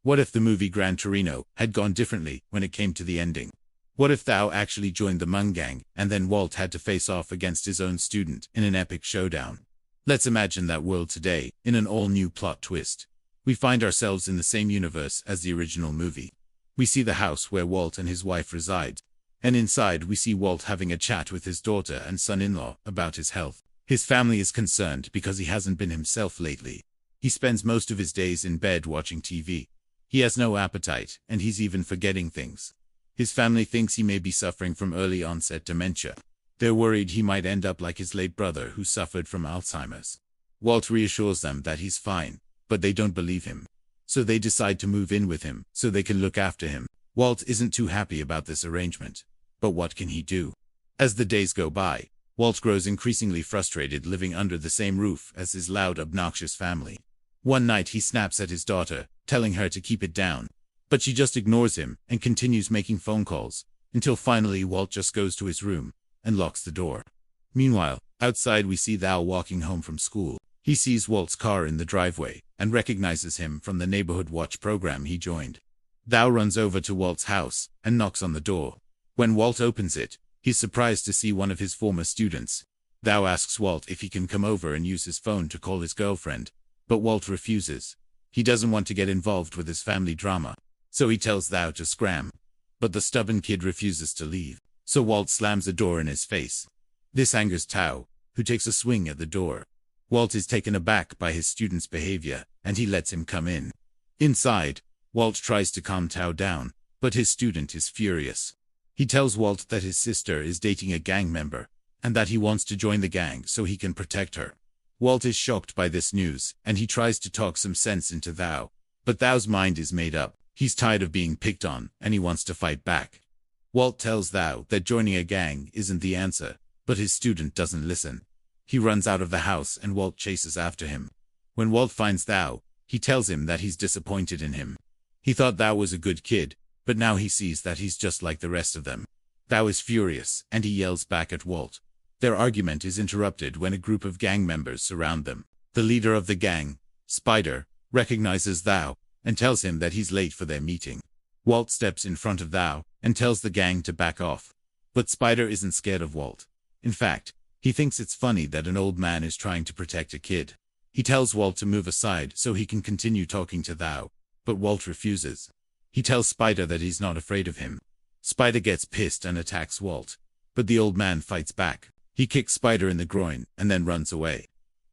What if the movie Gran Torino had gone differently when it came to the ending? What if Thao actually joined the Hmong gang, and then Walt had to face off against his own student in an epic showdown? Let's imagine that world today, in an all-new plot twist. We find ourselves in the same universe as the original movie. We see the house where Walt and his wife reside, and inside we see Walt having a chat with his daughter and son-in-law about his health. His family is concerned because he hasn't been himself lately. He spends most of his days in bed watching TV. He has no appetite, and he's even forgetting things. His family thinks he may be suffering from early-onset dementia. They're worried he might end up like his late brother who suffered from Alzheimer's. Walt reassures them that he's fine, but they don't believe him. So they decide to move in with him so they can look after him. Walt isn't too happy about this arrangement. But what can he do? As the days go by, Walt grows increasingly frustrated living under the same roof as his loud, obnoxious family. One night he snaps at his daughter, telling her to keep it down. But she just ignores him and continues making phone calls, until finally Walt just goes to his room and locks the door. Meanwhile, outside we see Thao walking home from school. He sees Walt's car in the driveway and recognizes him from the neighborhood watch program he joined. Thao runs over to Walt's house and knocks on the door. When Walt opens it, he's surprised to see one of his former students. Thao asks Walt if he can come over and use his phone to call his girlfriend, but Walt refuses. He doesn't want to get involved with his family drama, so he tells Thao to scram. But the stubborn kid refuses to leave, so Walt slams the door in his face. This angers Thao, who takes a swing at the door. Walt is taken aback by his student's behavior, and he lets him come in. Inside, Walt tries to calm Thao down, but his student is furious. He tells Walt that his sister is dating a gang member, and that he wants to join the gang so he can protect her. Walt is shocked by this news, and he tries to talk some sense into Thao. But Thao's mind is made up. He's tired of being picked on, and he wants to fight back. Walt tells Thao that joining a gang isn't the answer, but his student doesn't listen. He runs out of the house and Walt chases after him. When Walt finds Thao, he tells him that he's disappointed in him. He thought Thao was a good kid, but now he sees that he's just like the rest of them. Thao is furious, and he yells back at Walt. Their argument is interrupted when a group of gang members surround them. The leader of the gang, Spider, recognizes Thao and tells him that he's late for their meeting. Walt steps in front of Thao and tells the gang to back off. But Spider isn't scared of Walt. In fact, he thinks it's funny that an old man is trying to protect a kid. He tells Walt to move aside so he can continue talking to Thao, but Walt refuses. He tells Spider that he's not afraid of him. Spider gets pissed and attacks Walt, but the old man fights back. He kicks Spider in the groin and then runs away.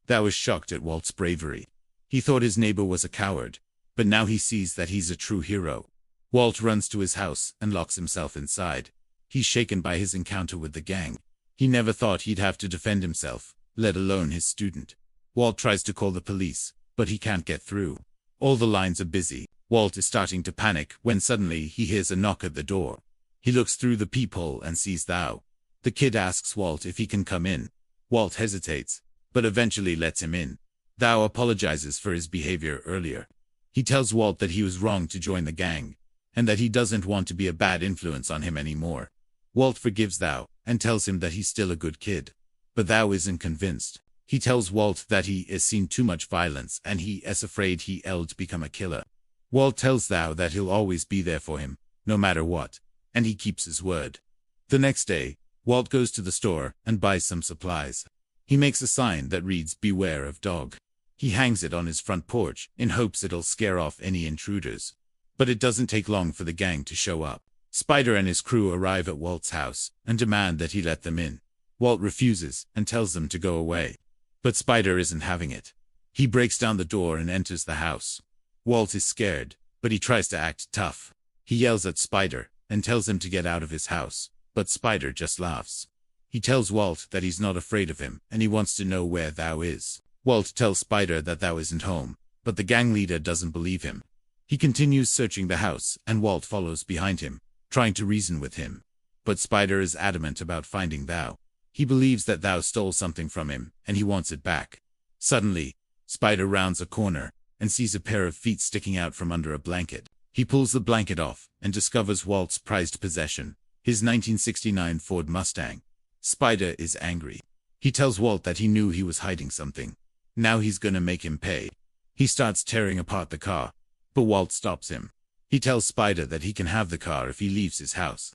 Thao is shocked at Walt's bravery. He thought his neighbor was a coward, but now he sees that he's a true hero. Walt runs to his house and locks himself inside. He's shaken by his encounter with the gang. He never thought he'd have to defend himself, let alone his student. Walt tries to call the police, but he can't get through. All the lines are busy. Walt is starting to panic when suddenly he hears a knock at the door. He looks through the peephole and sees Thao. The kid asks Walt if he can come in. Walt hesitates, but eventually lets him in. Thao apologizes for his behavior earlier. He tells Walt that he was wrong to join the gang, and that he doesn't want to be a bad influence on him anymore. Walt forgives Thao and tells him that he's still a good kid. But Thao isn't convinced. He tells Walt that he has seen too much violence and he is afraid he'll become a killer. Walt tells Thao that he'll always be there for him, no matter what, and he keeps his word. The next day, Walt goes to the store and buys some supplies. He makes a sign that reads "Beware of dog." He hangs it on his front porch in hopes it'll scare off any intruders. But it doesn't take long for the gang to show up. Spider and his crew arrive at Walt's house and demand that he let them in. Walt refuses and tells them to go away. But Spider isn't having it. He breaks down the door and enters the house. Walt is scared, but he tries to act tough. He yells at Spider and tells him to get out of his house, but Spider just laughs. He tells Walt that he's not afraid of him and he wants to know where Thao is. Walt tells Spider that Thao isn't home, but the gang leader doesn't believe him. He continues searching the house and Walt follows behind him, trying to reason with him. But Spider is adamant about finding Thao. He believes that Thao stole something from him and he wants it back. Suddenly, Spider rounds a corner and sees a pair of feet sticking out from under a blanket. He pulls the blanket off and discovers Walt's prized possession, his 1969 Ford Mustang. Spider is angry. He tells Walt that he knew he was hiding something. Now he's gonna make him pay. He starts tearing apart the car, But Walt stops him. He tells Spider that he can have the car if he leaves his house.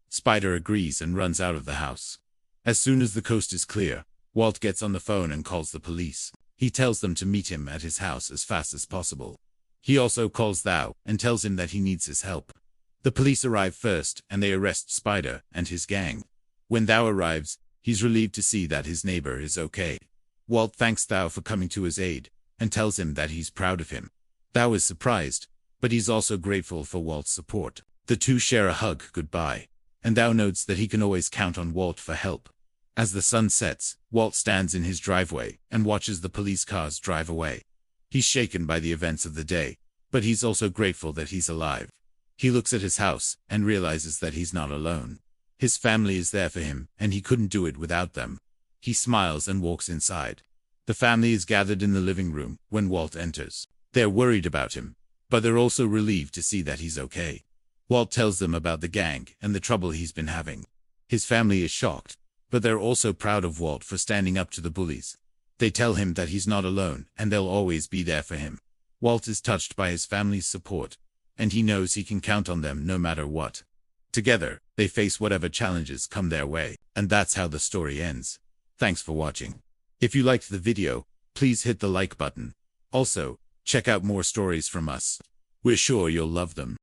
Spider agrees and runs out of the house. As soon as the coast is clear, Walt gets on the phone and calls the police. He tells them to meet him at his house as fast as possible. He also calls Thao and tells him that he needs his help. The police arrive first and they arrest Spider and his gang. When Thao arrives, he's relieved to see that his neighbor is okay. Walt thanks Thao for coming to his aid and tells him that he's proud of him. Thao is surprised, but he's also grateful for Walt's support. The two share a hug goodbye, and Thao notes that he can always count on Walt for help. As the sun sets, Walt stands in his driveway and watches the police cars drive away. He's shaken by the events of the day, but he's also grateful that he's alive. He looks at his house and realizes that he's not alone. His family is there for him, and he couldn't do it without them. He smiles and walks inside. The family is gathered in the living room when Walt enters. They're worried about him, but they're also relieved to see that he's okay. Walt tells them about the gang and the trouble he's been having. His family is shocked, but they're also proud of Walt for standing up to the bullies. They tell him that he's not alone and they'll always be there for him. Walt is touched by his family's support, and he knows he can count on them no matter what. Together, they face whatever challenges come their way, and that's how the story ends. Thanks for watching. If you liked the video, please hit the like button. Also, check out more stories from us. We're sure you'll love them.